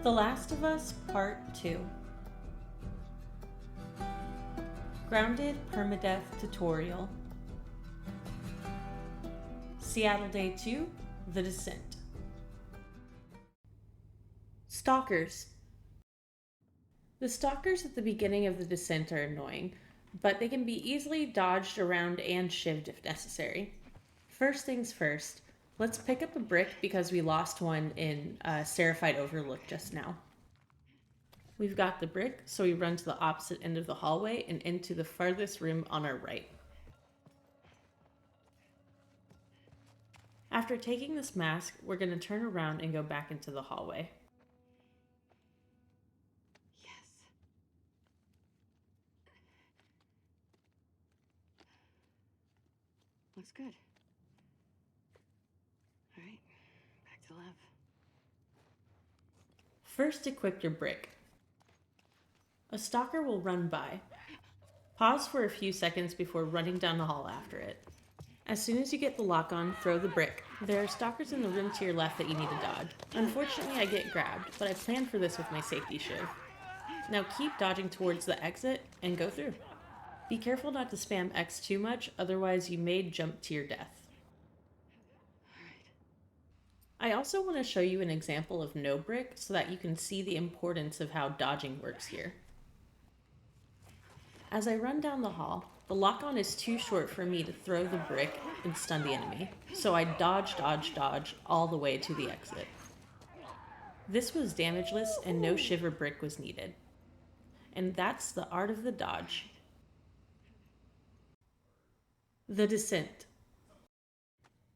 The Last of Us Part 2. Grounded Permadeath Tutorial. Seattle Day 2, The Descent. Stalkers. The stalkers at the beginning of The Descent are annoying, but they can be easily dodged around and shivved if necessary. First things first, let's pick up a brick because we lost one in Seraphied Overlook just now. We've got the brick, so we run to the opposite end of the hallway and into the farthest room on our right. After taking this mask, we're going to turn around and go back into the hallway. Yes. Looks good. All right, back to the lab. First, equip your brick. A stalker will run by. Pause for a few seconds before running down the hall after it. As soon as you get the lock on, throw the brick. There are stalkers in the room to your left that you need to dodge. Unfortunately, I get grabbed, but I planned for this with my safety shiv. Now keep dodging towards the exit and go through. Be careful not to spam X too much, otherwise you may jump to your death. I also want to show you an example of no brick so that you can see the importance of how dodging works here. As I run down the hall, the lock-on is too short for me to throw the brick and stun the enemy, so I dodge all the way to the exit. This was damageless and no shiver brick was needed. And that's the art of the dodge. The Descent.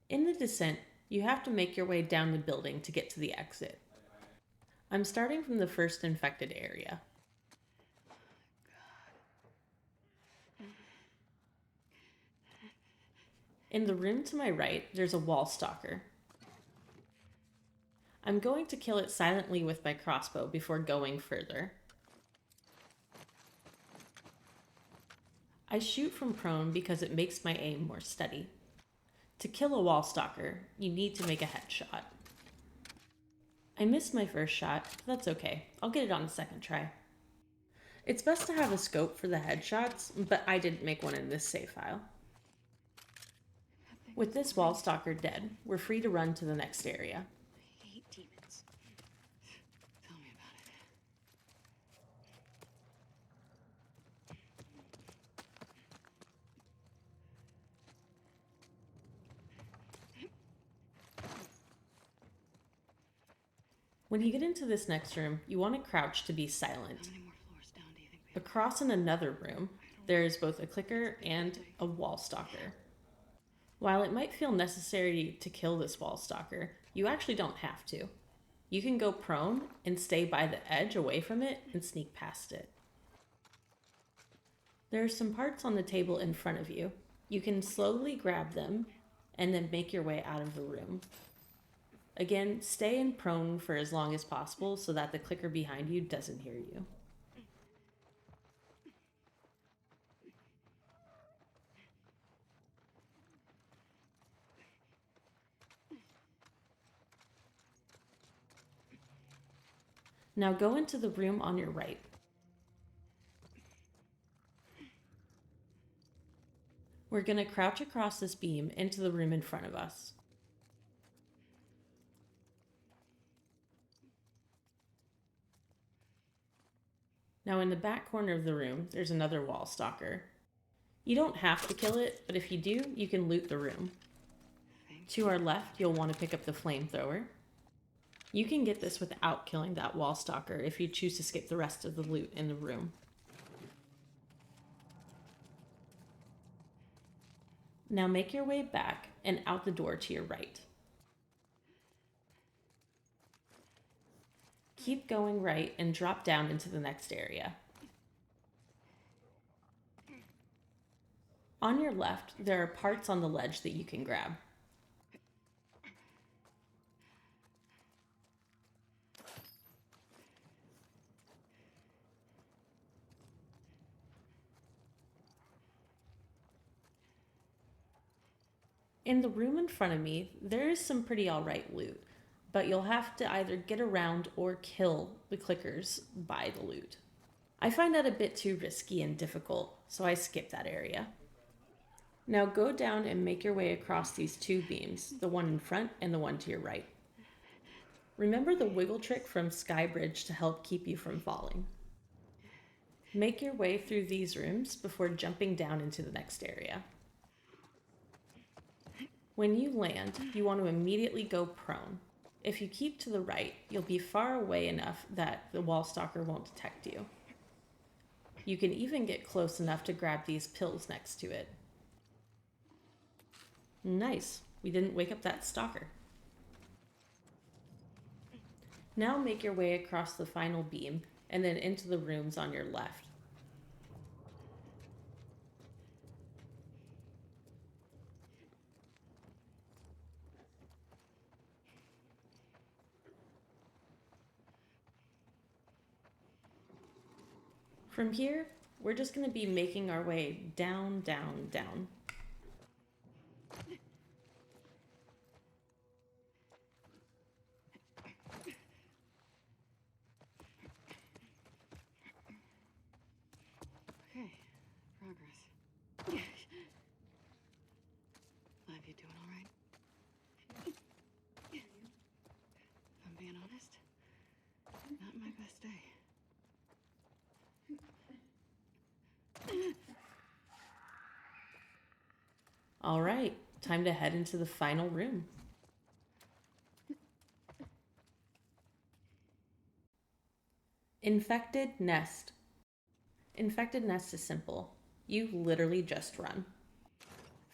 In the Descent, you have to make your way down the building to get to the exit. I'm starting from the first infected area. In the room to my right, there's a wall stalker. I'm going to kill it silently with my crossbow before going further. I shoot from prone because it makes my aim more steady. To kill a wall stalker, you need to make a headshot. I missed my first shot, but that's okay. I'll get it on the second try. It's best to have a scope for the headshots, but I didn't make one in this save file. With this wall stalker dead, we're free to run to the next area. I hate demons. Tell me about it. When you get into this next room, you want to crouch to be silent. How many more floors down do you think we have? Across in another room, there is both a clicker and a wall stalker. While it might feel necessary to kill this wall stalker, you actually don't have to. You can go prone and stay by the edge away from it and sneak past it. There are some parts on the table in front of you. You can slowly grab them and then make your way out of the room. Again, stay in prone for as long as possible so that the clicker behind you doesn't hear you. Now go into the room on your right. We're going to crouch across this beam into the room in front of us. Now in the back corner of the room, there's another wall stalker. You don't have to kill it, but if you do, you can loot the room. To our left, you'll want to pick up the flamethrower. You can get this without killing that wall stalker if you choose to skip the rest of the loot in the room. Now make your way back and out the door to your right. Keep going right and drop down into the next area. On your left, there are parts on the ledge that you can grab. In the room in front of me, there is some pretty alright loot, but you'll have to either get around or kill the clickers by the loot. I find that a bit too risky and difficult, so I skip that area. Now go down and make your way across these two beams, the one in front and the one to your right. Remember the wiggle trick from Skybridge to help keep you from falling. Make your way through these rooms before jumping down into the next area. When you land, you want to immediately go prone. If you keep to the right, you'll be far away enough that the wall stalker won't detect you. You can even get close enough to grab these pills next to it. Nice, we didn't wake up that stalker. Now make your way across the final beam and then into the rooms on your left. From here, we're just going to be making our way down, down, down. Okay, progress. Liv, you doing all right? If I'm being honest, not my best day. All right, time to head into the final room. Infected Nest. Infected Nest is simple. You literally just run.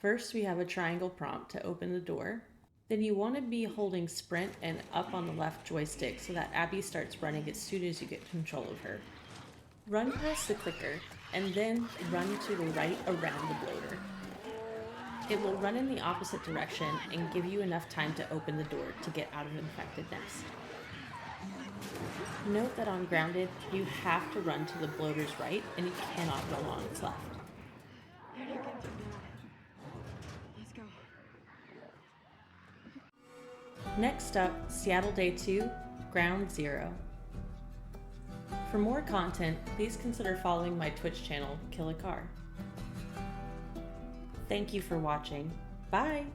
First, we have a triangle prompt to open the door. Then you want to be holding sprint and up on the left joystick so that Abby starts running as soon as you get control of her. Run past the clicker, and then run to the right around the bloater. It will run in the opposite direction and give you enough time to open the door to get out of Infected Nest. Note that on grounded, you have to run to the bloater's right and you cannot run on its left. You can do that. Let's go. Next up, Seattle Day 2, Ground Zero. For more content, please consider following my Twitch channel, Kill a Car. Thank you for watching. Bye!